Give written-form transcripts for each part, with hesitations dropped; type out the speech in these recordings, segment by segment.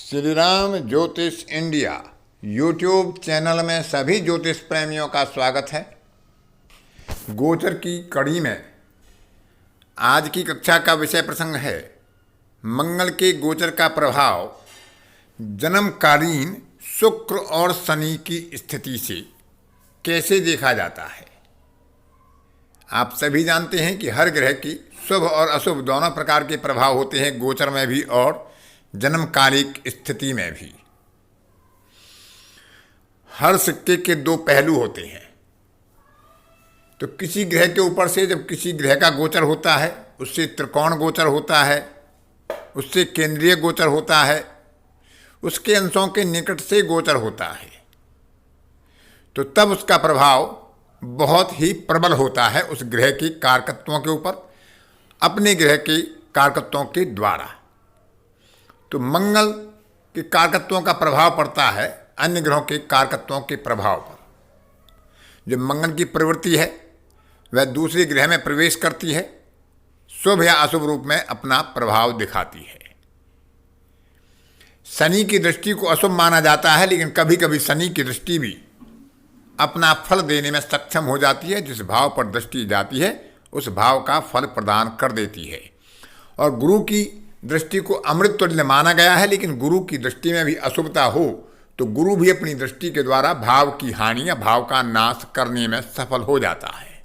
श्री राम ज्योतिष India YouTube channel में सभी ज्योतिष प्रेमियों का स्वागत है। गोचर की कड़ी में आज की कक्षा का विषय प्रसंग है मंगल के गोचर का प्रभाव जन्मकालीन शुक्र और शनि की स्थिति से कैसे देखा जाता है। आप सभी जानते हैं कि हर ग्रह की शुभ और अशुभ दोनों प्रकार के प्रभाव होते हैं, गोचर में भी और जन्मकालिक स्थिति में भी। हर सिक्के के दो पहलू होते हैं। तो किसी ग्रह के ऊपर से जब किसी ग्रह का गोचर होता है, उससे त्रिकोण गोचर होता है, उससे केंद्रीय गोचर होता है, उसके अंशों के निकट से गोचर होता है, तो तब उसका प्रभाव बहुत ही प्रबल होता है उस ग्रह के कारकत्वों के ऊपर, अपने ग्रह के कारकत्वों के द्वारा। तो मंगल के कारकत्वों का प्रभाव पड़ता है अन्य ग्रहों के कारकत्वों के प्रभाव पर। जो मंगल की प्रवृत्ति है वह दूसरे ग्रह में प्रवेश करती है, शुभ या अशुभ रूप में अपना प्रभाव दिखाती है। शनि की दृष्टि को अशुभ माना जाता है, लेकिन कभी कभी शनि की दृष्टि भी अपना फल देने में सक्षम हो जाती है। जिस भाव पर दृष्टि जाती है उस भाव का फल प्रदान कर देती है। और गुरु की दृष्टि को अमृत तुल्य माना गया है, लेकिन गुरु की दृष्टि में भी अशुभता हो तो गुरु भी अपनी दृष्टि के द्वारा भाव की हानि या भाव का नाश करने में सफल हो जाता है।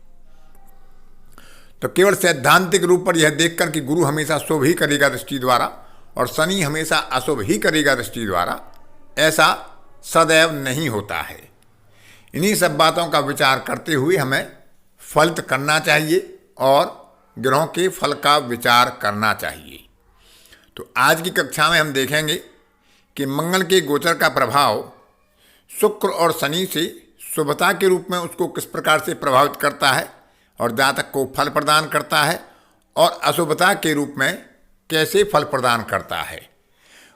तो केवल सैद्धांतिक रूप पर यह देखकर कि गुरु हमेशा शुभ ही करेगा दृष्टि द्वारा और शनि हमेशा अशुभ ही करेगा दृष्टि द्वारा, ऐसा सदैव नहीं होता है। इन्हीं सब बातों का विचार करते हुए हमें फलित करना चाहिए और ग्रहों के फल का विचार करना चाहिए। तो आज की कक्षा में हम देखेंगे कि मंगल के गोचर का प्रभाव शुक्र और शनि से शुभता के रूप में उसको किस प्रकार से प्रभावित करता है और जातक को फल प्रदान करता है, और अशुभता के रूप में कैसे फल प्रदान करता है।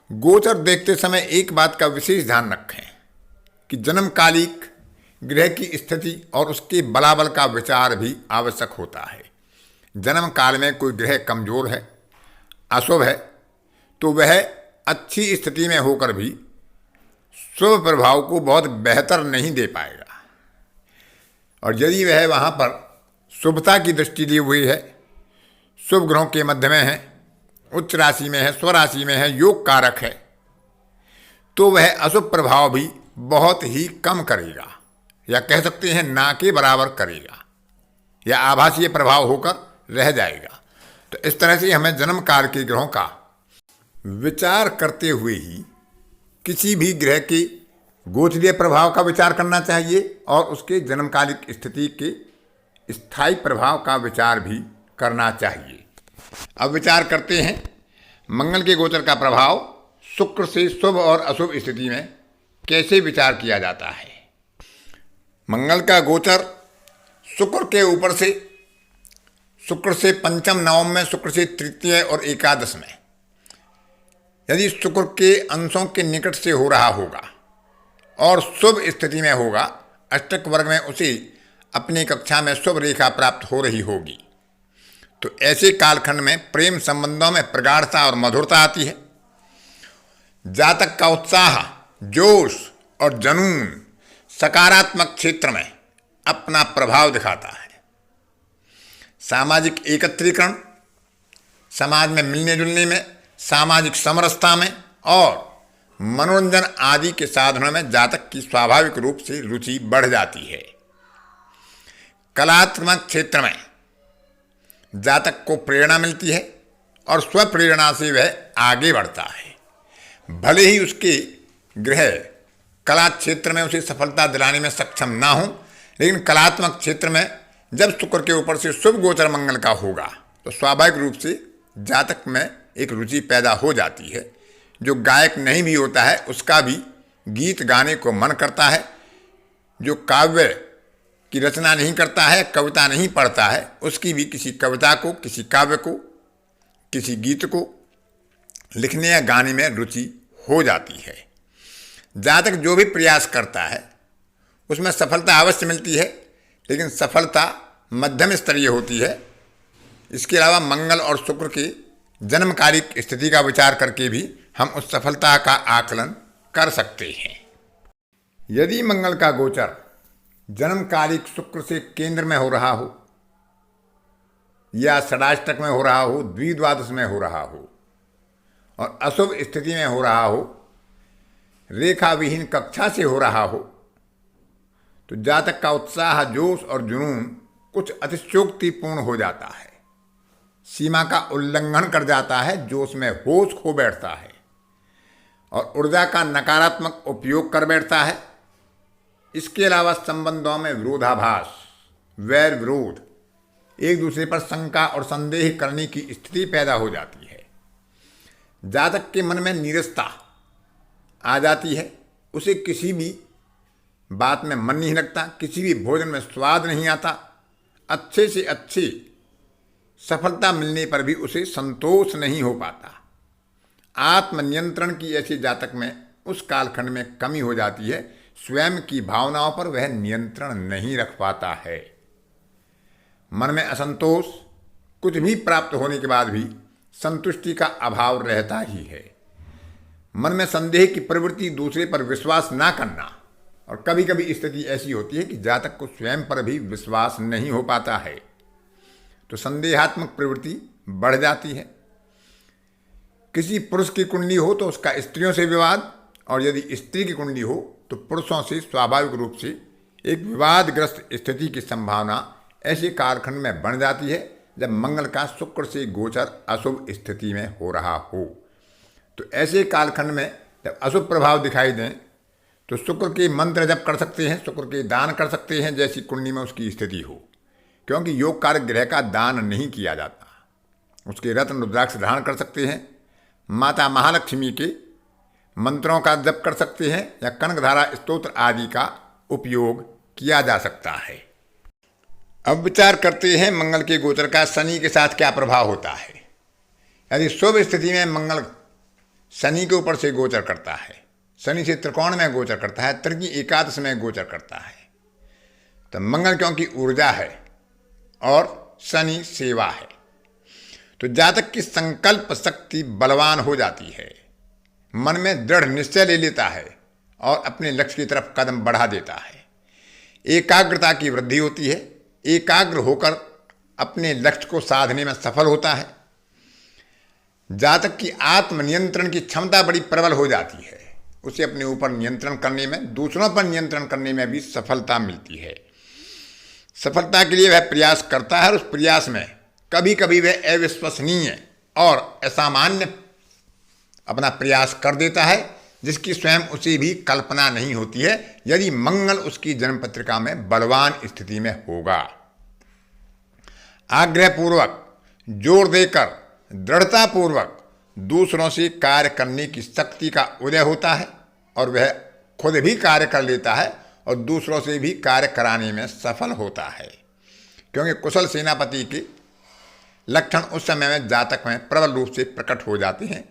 गोचर देखते समय एक बात का विशेष ध्यान रखें कि जन्मकालिक ग्रह की स्थिति और उसके बलाबल का विचार भी आवश्यक होता है। जन्म काल में कोई ग्रह कमजोर है, अशुभ है, तो वह अच्छी स्थिति में होकर भी शुभ प्रभाव को बहुत बेहतर नहीं दे पाएगा। और यदि वह वहाँ पर शुभता की दृष्टि ली हुई है, शुभ ग्रहों के मध्य में है, उच्च राशि में है, स्वराशि में है, योग कारक है, तो वह अशुभ प्रभाव भी बहुत ही कम करेगा, या कह सकते हैं ना के बराबर करेगा, या आभासीय प्रभाव होकर रह जाएगा। तो इस तरह से हमें जन्म काल के ग्रहों का विचार करते हुए ही किसी भी ग्रह के गोचरीय प्रभाव का विचार करना चाहिए और उसके जन्मकालिक स्थिति के स्थायी प्रभाव का विचार भी करना चाहिए। अब विचार करते हैं मंगल के गोचर का प्रभाव शुक्र से शुभ और अशुभ स्थिति में कैसे विचार किया जाता है। मंगल का गोचर शुक्र के ऊपर से, शुक्र से पंचम, नवम में, शुक्र से तृतीय और एकादश में, यदि शुक्र के अंशों के निकट से हो रहा होगा और शुभ स्थिति में होगा, अष्टक वर्ग में उसे अपनी कक्षा में शुभ रेखा प्राप्त हो रही होगी, तो ऐसे कालखंड में प्रेम संबंधों में प्रगाढ़ता और मधुरता आती है। जातक का उत्साह, जोश और जुनून सकारात्मक क्षेत्र में अपना प्रभाव दिखाता है। सामाजिक एकत्रीकरण, समाज में मिलने जुलने में, सामाजिक समरसता में और मनोरंजन आदि के साधनों में जातक की स्वाभाविक रूप से रुचि बढ़ जाती है। कलात्मक क्षेत्र में जातक को प्रेरणा मिलती है और स्वप्रेरणा से वह आगे बढ़ता है। भले ही उसके ग्रह कला क्षेत्र में उसे सफलता दिलाने में सक्षम ना हो, लेकिन कलात्मक क्षेत्र में जब शुक्र के ऊपर से शुभ गोचर मंगल का होगा तो स्वाभाविक रूप से जातक में एक रुचि पैदा हो जाती है। जो गायक नहीं भी होता है उसका भी गीत गाने को मन करता है। जो काव्य की रचना नहीं करता है, कविता नहीं पढ़ता है, उसकी भी किसी कविता को, किसी काव्य को, किसी गीत को लिखने या गाने में रुचि हो जाती है। जातक जो भी प्रयास करता है उसमें सफलता अवश्य मिलती है, लेकिन सफलता मध्यम स्तरीय होती है। इसके अलावा मंगल और शुक्र के जन्मकालिक स्थिति का विचार करके भी हम उस सफलता का आकलन कर सकते हैं। यदि मंगल का गोचर जन्मकालिक शुक्र से केंद्र में हो रहा हो या षडाष्टक में हो रहा हो, द्विद्वादश में हो रहा हो और अशुभ स्थिति में हो रहा हो, रेखा विहीन कक्षा से हो रहा हो, तो जातक का उत्साह, जोश और जुनून कुछ अतिशयोक्तिपूर्ण हो जाता है, सीमा का उल्लंघन कर जाता है, जोश में होश खो बैठता है और ऊर्जा का नकारात्मक उपयोग कर बैठता है। इसके अलावा संबंधों में विरोधाभास, वैर विरोध, एक दूसरे पर शंका और संदेह करने की स्थिति पैदा हो जाती है। जातक के मन में नीरसता आ जाती है, उसे किसी भी बात में मन नहीं लगता, किसी भी भोजन में स्वाद नहीं आता, अच्छे से अच्छी सफलता मिलने पर भी उसे संतोष नहीं हो पाता। आत्मनियंत्रण की ऐसी जातक में उस कालखंड में कमी हो जाती है, स्वयं की भावनाओं पर वह नियंत्रण नहीं रख पाता है। मन में असंतोष, कुछ भी प्राप्त होने के बाद भी संतुष्टि का अभाव रहता ही है। मन में संदेह की प्रवृत्ति, दूसरे पर विश्वास ना करना, और कभी कभी स्थिति ऐसी होती है कि जातक को स्वयं पर भी विश्वास नहीं हो पाता है, तो संदेहात्मक प्रवृत्ति बढ़ जाती है। किसी पुरुष की कुंडली हो तो उसका स्त्रियों से विवाद, और यदि स्त्री की कुंडली हो तो पुरुषों से स्वाभाविक रूप से एक विवादग्रस्त स्थिति की संभावना ऐसे कालखंड में बन जाती है जब मंगल का शुक्र से गोचर अशुभ स्थिति में हो रहा हो। तो ऐसे कालखंड में जब अशुभ प्रभाव दिखाई दें तो शुक्र के मंत्र जप कर सकते हैं, शुक्र के दान कर सकते हैं जैसी कुंडली में उसकी स्थिति हो, क्योंकि योग कारक ग्रह का दान नहीं किया जाता। उसके रत्न रुद्राक्ष धारण कर सकते हैं, माता महालक्ष्मी के मंत्रों का जप कर सकते हैं या कनकधारा स्तोत्र आदि का उपयोग किया जा सकता है। अब विचार करते हैं मंगल के गोचर का शनि के साथ क्या प्रभाव होता है। यदि शुभ स्थिति में मंगल शनि के ऊपर से गोचर करता है, शनि से त्रिकोण में गोचर करता है, तृतीय एकादश में गोचर करता है, तो मंगल क्योंकि ऊर्जा है और शनि सेवा है, तो जातक की संकल्प शक्ति बलवान हो जाती है, मन में दृढ़ निश्चय ले लेता है और अपने लक्ष्य की तरफ कदम बढ़ा देता है। एकाग्रता की वृद्धि होती है, एकाग्र होकर अपने लक्ष्य को साधने में सफल होता है। जातक की आत्मनियंत्रण की क्षमता बड़ी प्रबल हो जाती है, उसे अपने ऊपर नियंत्रण करने में, दूसरों पर नियंत्रण करने में भी सफलता मिलती है। सफलता के लिए वह प्रयास करता है और उस प्रयास में कभी कभी वह अविश्वसनीय और असामान्य अपना प्रयास कर देता है जिसकी स्वयं उसे भी कल्पना नहीं होती है, यदि मंगल उसकी जन्म पत्रिका में बलवान स्थिति में होगा। आग्रहपूर्वक, जोर देकर, दृढ़तापूर्वक दूसरों से कार्य करने की शक्ति का उदय होता है और वह खुद भी कार्य कर लेता है और दूसरों से भी कार्य कराने में सफल होता है, क्योंकि कुशल सेनापति के लक्षण उस समय में जातक में प्रबल रूप से प्रकट हो जाते हैं।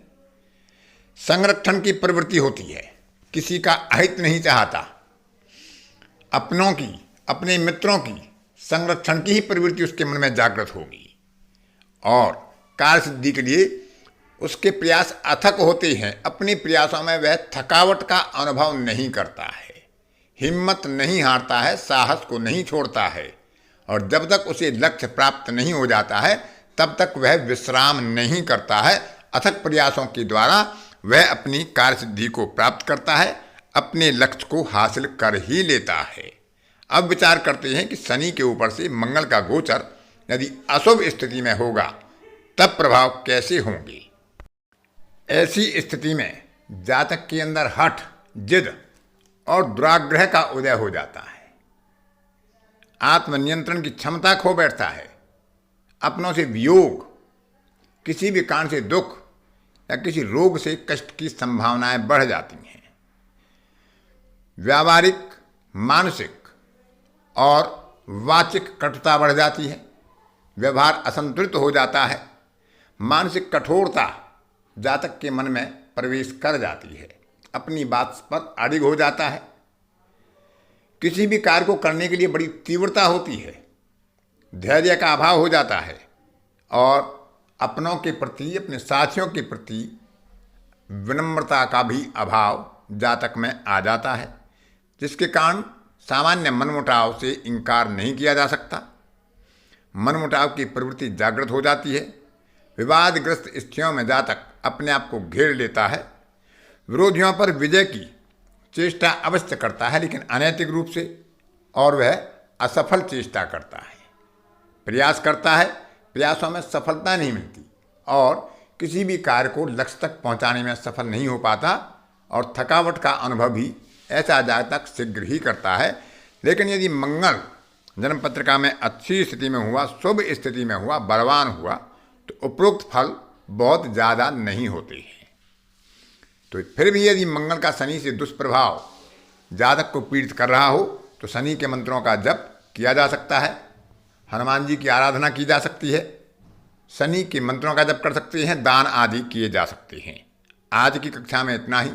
संरक्षण की प्रवृत्ति होती है, किसी का अहित नहीं चाहता, अपनों की, अपने मित्रों की संरक्षण की ही प्रवृत्ति उसके मन में जागृत होगी और कार्य सिद्धि के लिए उसके प्रयास अथक होते हैं। अपने प्रयासों में वह थकावट का अनुभव नहीं करता है, हिम्मत नहीं हारता है, साहस को नहीं छोड़ता है और जब तक उसे लक्ष्य प्राप्त नहीं हो जाता है तब तक वह विश्राम नहीं करता है। अथक प्रयासों के द्वारा वह अपनी कार्य सिद्धि को प्राप्त करता है, अपने लक्ष्य को हासिल कर ही लेता है। अब विचार करते हैं कि शनि के ऊपर से मंगल का गोचर यदि अशुभ स्थिति में होगा तब प्रभाव कैसे होंगे। ऐसी स्थिति में जातक के अंदर हठ, जिद और दुराग्रह का उदय हो जाता है, आत्मनियंत्रण की क्षमता खो बैठता है, अपनों से वियोग, किसी भी कारण से दुख या किसी रोग से कष्ट की संभावनाएं बढ़ जाती हैं। व्यावहारिक, मानसिक और वाचिक कटुता बढ़ जाती है, व्यवहार असंतुलित हो जाता है, मानसिक कठोरता जातक के मन में प्रवेश कर जाती है, अपनी बात पर अडिग हो जाता है, किसी भी कार्य को करने के लिए बड़ी तीव्रता होती है, धैर्य का अभाव हो जाता है और अपनों के प्रति, अपने साथियों के प्रति विनम्रता का भी अभाव जातक में आ जाता है, जिसके कारण सामान्य मनमुटाव से इनकार नहीं किया जा सकता। मनमुटाव की प्रवृत्ति जागृत हो जाती है। विवादग्रस्त स्थितियों में जातक अपने आप को घेर लेता है। विरोधियों पर विजय की चेष्टा अवश्य करता है, लेकिन अनैतिक रूप से, और वह असफल चेष्टा करता है। प्रयास करता है, प्रयासों में सफलता नहीं मिलती और किसी भी कार्य को लक्ष्य तक पहुंचाने में सफल नहीं हो पाता, और थकावट का अनुभव भी ऐसा जातक शीघ्र ही करता है। लेकिन यदि मंगल जन्म पत्रिका में अच्छी स्थिति में हुआ, शुभ स्थिति में हुआ, बलवान हुआ, तो उपरोक्त फल बहुत ज़्यादा नहीं होते हैं। तो फिर भी यदि मंगल का शनि से दुष्प्रभाव जातक को पीड़ित कर रहा हो तो शनि के मंत्रों का जप किया जा सकता है, हनुमान जी की आराधना की जा सकती है, शनि के मंत्रों का जप कर सकते हैं, दान आदि किए जा सकते हैं। आज की कक्षा में इतना ही।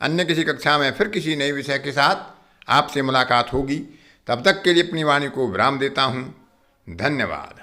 अन्य किसी कक्षा में फिर किसी नए विषय के साथ आपसे मुलाकात होगी। तब तक के लिए अपनी वाणी को विराम देता हूँ। धन्यवाद।